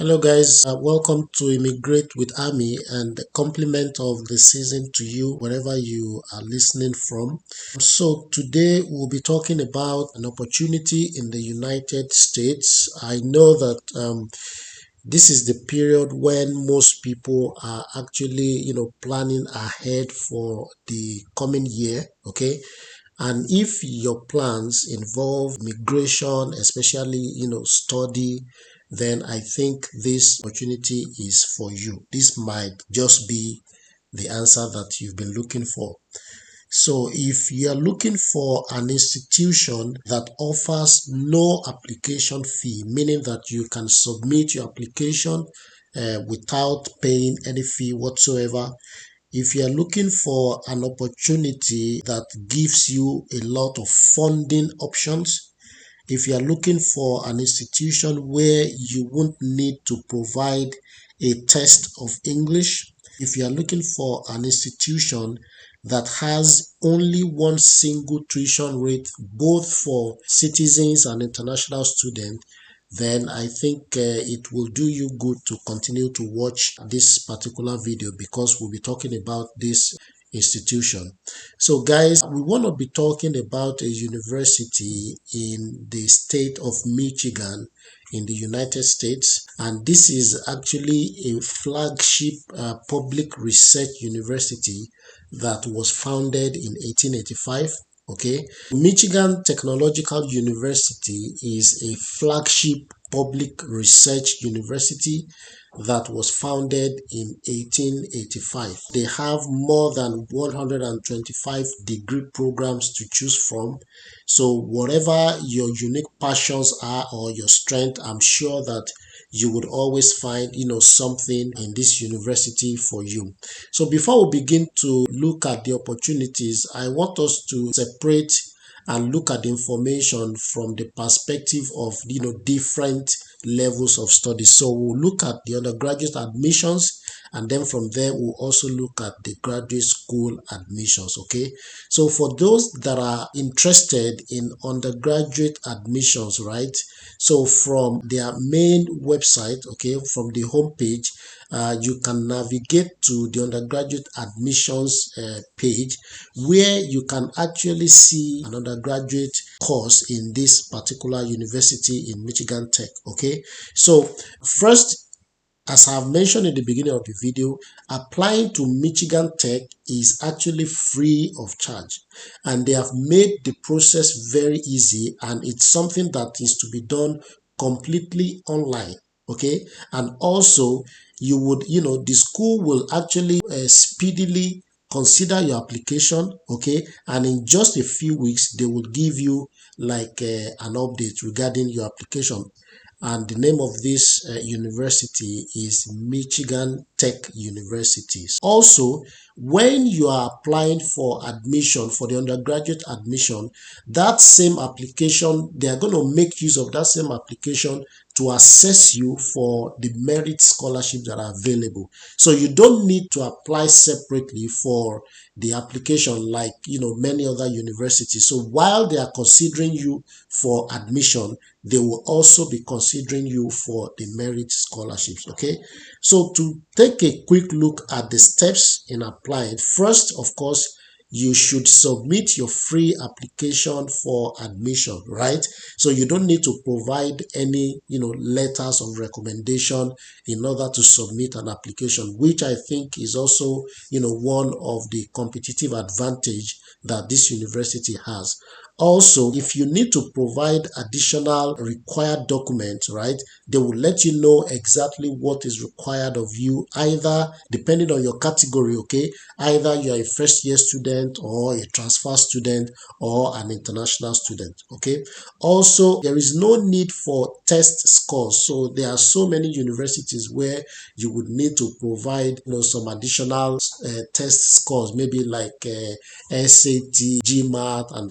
Hello guys, welcome to Immigrate with Ammy and the compliment of the season to you wherever you are listening from. So today we'll be talking about an opportunity in the United States. I know that this is the period when most people are actually, planning ahead for the coming year, okay? And if your plans involve migration, especially, study, then I think this opportunity is for you. This might just be the answer that you've been looking for. So if you are looking for an institution that offers no application fee, meaning that you can submit your application without paying any fee whatsoever, if you are looking for an opportunity that gives you a lot of funding options, if you are looking for an institution where you won't need to provide a test of English, if you are looking for an institution that has only one single tuition rate, both for citizens and international students, then I think it will do you good to continue to watch this particular video because we'll be talking about this institution. So guys, we want to be talking about a university in the state of Michigan in the United States, and this is actually a flagship public research university that was founded in 1885. Okay, Michigan Technological University is a flagship public research university that was founded in 1885. They have more than 125 degree programs to choose from. So whatever your unique passions are or your strength, I'm sure that you would always find, something in this university for you. So before we begin to look at the opportunities, I want us to separate and look at the information from the perspective of different levels of study. So we'll look at the undergraduate admissions, and then from there we'll also look at the graduate school admissions. Okay, so for those that are interested in undergraduate admissions, right, so from their main website, okay, from the homepage, you can navigate to the undergraduate admissions page, where you can actually see an undergraduate course in this particular university in Michigan Tech. Okay, so first, as I have mentioned in the beginning of the video, applying to Michigan Tech is actually free of charge, and they have made the process very easy, and it's something that is to be done completely online. Okay, and also you would, the school will actually speedily consider your application. Okay, and in just a few weeks they will give you like an update regarding your application. And the name of this university is Michigan Tech University. Also, when you are applying for admission, for the undergraduate admission, that same application, they are going to make use of that same application to assess you for the merit scholarships that are available. So you don't need to apply separately for the application like many other universities. So while they are considering you for admission, they will also be considering you for the merit scholarships. Okay, so to take a quick look at the steps in applying, first, of course, you should submit your free application for admission, right? So you don't need to provide any letters of recommendation in order to submit an application, which I think is also one of the competitive advantage that this university has. Also, if you need to provide additional required documents, right, they will let you know exactly what is required of you, either depending on your category. Okay, either you are a first year student or a transfer student or an international student. Okay, also there is no need for test scores. So there are so many universities where you would need to provide some additional test scores, maybe like SAT, GMAT, and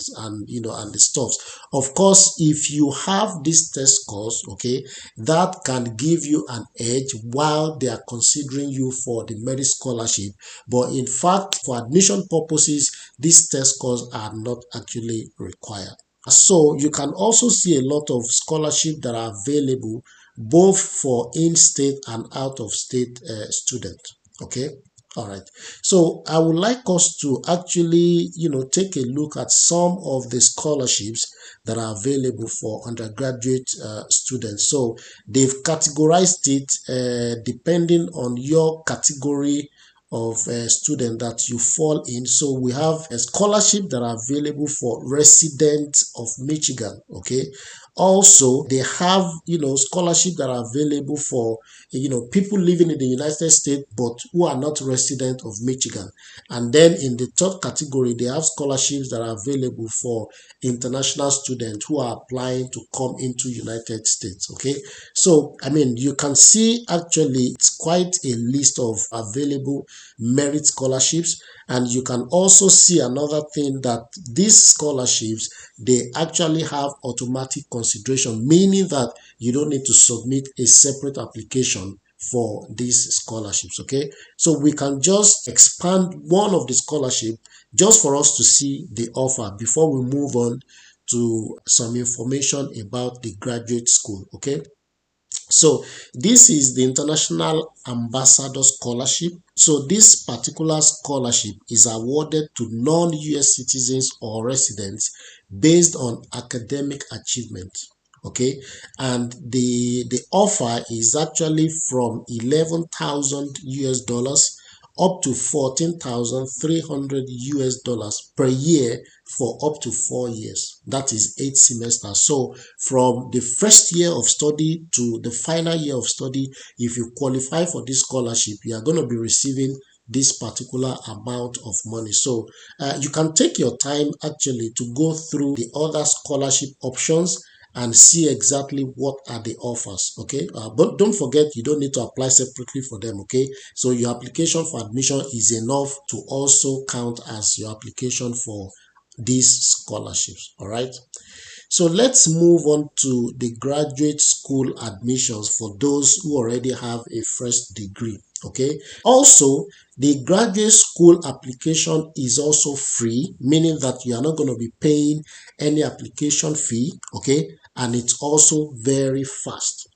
the stuffs. Of course, if you have these test scores, okay, that can give you an edge while they are considering you for the merit scholarship. But in fact, for admission purposes, these test scores are not actually required. So you can also see a lot of scholarships that are available both for in-state and out-of-state students. Okay. All right. So I would like us to actually, take a look at some of the scholarships that are available for undergraduate students. So they've categorized it depending on your category of student that you fall in. So we have a scholarship that are available for residents of Michigan. Okay. Also, they have, scholarship that are available for, people living in the United States, but who are not resident of Michigan. And then in the third category, they have scholarships that are available for international students who are applying to come into United States. Okay. So, I mean, you can see actually it's quite a list of available merit scholarships. And you can also see another thing, that these scholarships, they actually have automatic consideration, meaning that you don't need to submit a separate application for these scholarships. Okay, so we can just expand one of the scholarship just for us to see the offer before we move on to some information about the graduate school. Okay, so this is the International Ambassador Scholarship. So this particular scholarship is awarded to non-US citizens or residents based on academic achievement. Okay, and the offer is actually from 11,000 US dollars up to 14,300 US dollars per year for up to 4 years. That is 8 semesters. So from the first year of study to the final year of study, if you qualify for this scholarship, you are going to be receiving this particular amount of money. So you can take your time actually to go through the other scholarship options and see exactly what are the offers. Okay, but don't forget, you don't need to apply separately for them. Okay, so your application for admission is enough to also count as your application for these scholarships. All right, so let's move on to the graduate school admissions for those who already have a first degree. Okay, also the graduate school application is also free, meaning that you are not going to be paying any application fee. Okay, and it's also very fast.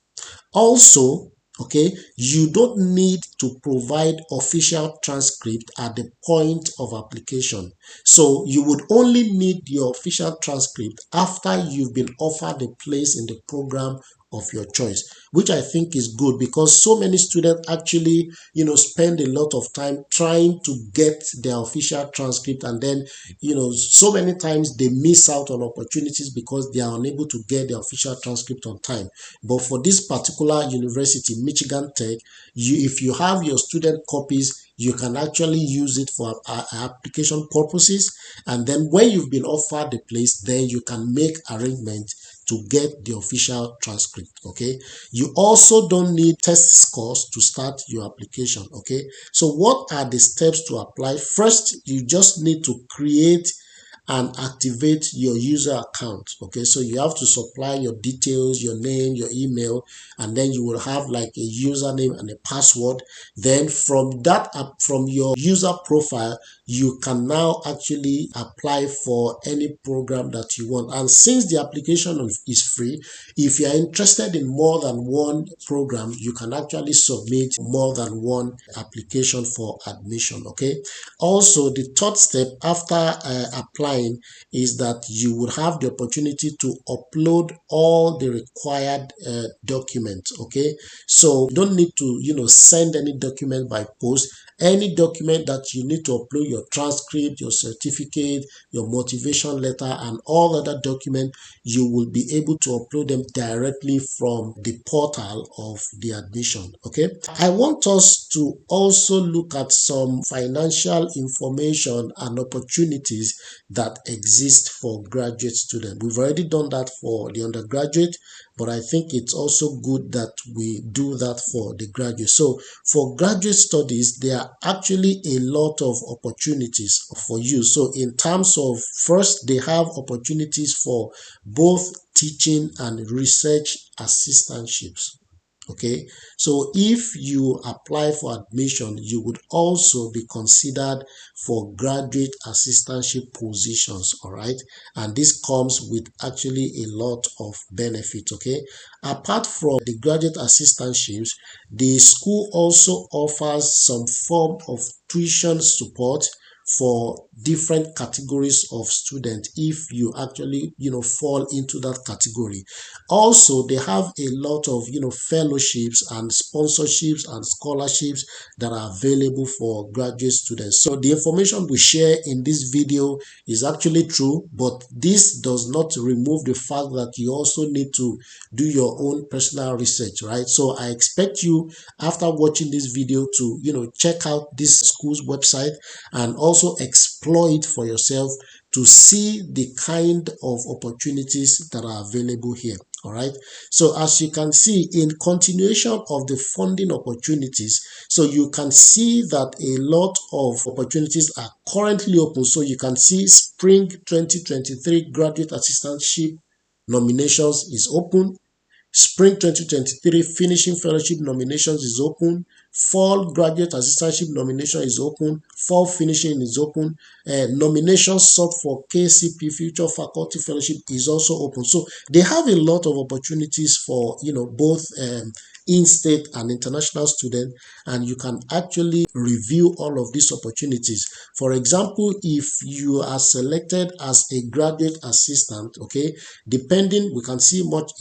Also, okay, you don't need to provide official transcript at the point of application. So you would only need your official transcript after you've been offered a place in the program of your choice, which I think is good, because so many students actually, spend a lot of time trying to get their official transcript, and then, so many times they miss out on opportunities because they are unable to get the official transcript on time. But for this particular university, Michigan Tech, if you have your student copies, you can actually use it for application purposes. And then when you've been offered the place, then you can make arrangements to get the official transcript. Okay, you also don't need test scores to start your application. Okay, so what are the steps to apply? First, you just need to create and activate your user account. Okay, so you have to supply your details, your name, your email, and then you will have like a username and a password. Then from that app, from your user profile, you can now actually apply for any program that you want. And since the application is free, if you are interested in more than one program, you can actually submit more than one application for admission. Okay, also the third step after applying is that you would have the opportunity to upload all the required documents. Okay, so you don't need to send any document by post. Any document that you need to upload, your transcript, your certificate, your motivation letter, and all other documents, you will be able to upload them directly from the portal of the admission. Okay, I want us to also look at some financial information and opportunities that exist for graduate students. We've already done that for the undergraduate, but I think it's also good that we do that for the graduate. So for graduate studies, there are actually a lot of opportunities for you. So in terms of, first, they have opportunities for both teaching and research assistantships. Okay, so if you apply for admission, you would also be considered for graduate assistantship positions. All right, and this comes with actually a lot of benefits. Okay, apart from the graduate assistantships, the school also offers some form of tuition support for different categories of students if you actually fall into that category. Also, they have a lot of fellowships and sponsorships and scholarships that are available for graduate students. So the information we share in this video is actually true, but this does not remove the fact that you also need to do your own personal research, right? So I expect you, after watching this video, to check out this school's website and also explore it for yourself to see the kind of opportunities that are available here. All right. So as you can see, in continuation of the funding opportunities, so you can see that a lot of opportunities are currently open. So you can see Spring 2023 Graduate Assistantship nominations is open. Spring 2023 Finishing Fellowship nominations is open. Fall Graduate Assistantship nomination is open. Fall Finishing is open. Nominations sought for KCP Future Faculty Fellowship is also open. So they have a lot of opportunities for both in-state and international students, and you can actually review all of these opportunities. For example, if you are selected as a graduate assistant, okay, depending, we can see much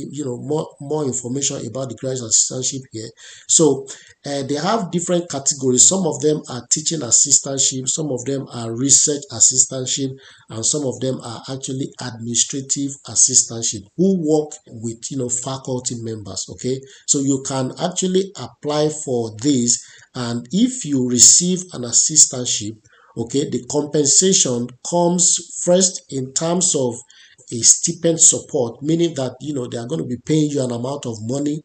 more information about the graduate assistantship here. So they have different categories. Some of them are teaching assistantship, some of them are research assistantship, and some of them are actually administrative assistantship who work with faculty members. Okay, so you can actually apply for this, and if you receive an assistantship, okay, the compensation comes first in terms of a stipend support, meaning that they are going to be paying you an amount of money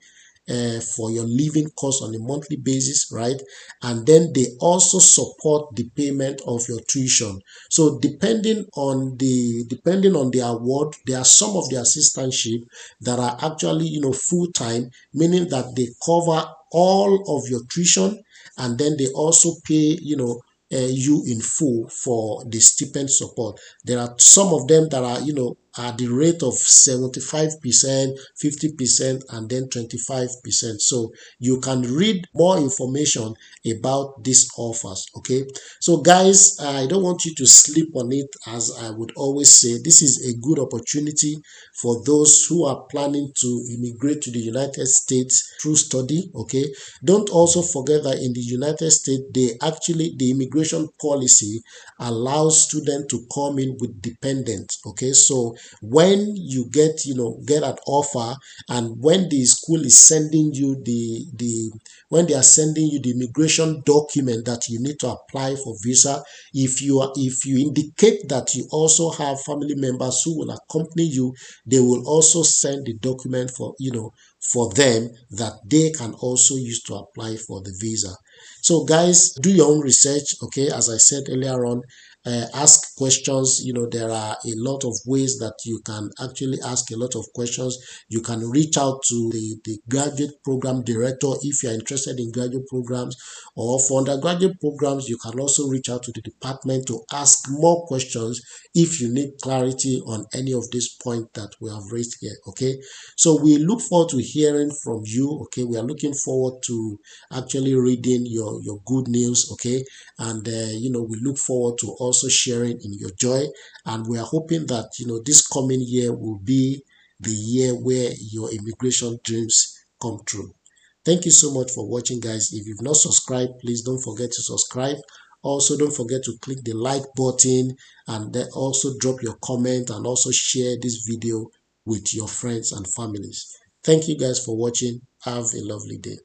for your living costs on a monthly basis, right? And then they also support the payment of your tuition. So depending on the award, there are some of the assistantship that are actually full time, meaning that they cover all of your tuition, and then they also pay you in full for the stipend support. There are some of them that are at the rate of 75%, 50%, and then 25%. So you can read more information about these offers. Okay, so guys, I don't want you to sleep on it. As I would always say, this is a good opportunity for those who are planning to immigrate to the United States through study. Okay, don't also forget that in the United States, the immigration policy allows students to come in with dependents. Okay, so when you get an offer, and when the school is sending you when they are sending you the immigration document that you need to apply for visa, if you indicate that you also have family members who will accompany you, they will also send the document for them that they can also use to apply for the visa. So guys, do your own research. Okay, as I said earlier on, ask questions. There are a lot of ways that you can actually ask a lot of questions. You can reach out to the graduate program director if you are interested in graduate programs, or for undergraduate programs, you can also reach out to the department to ask more questions if you need clarity on any of these points that we have raised here. Okay, so we look forward to hearing from you. Okay, we are looking forward to actually reading your good news. Okay, and we look forward to also sharing in your joy, and we are hoping that this coming year will be the year where your immigration dreams come true. Thank you so much for watching, guys. If you've not subscribed, please don't forget to subscribe. Also, don't forget to click the like button, and then also drop your comment, and also share this video with your friends and families. Thank you guys for watching. Have a lovely day.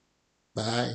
Bye.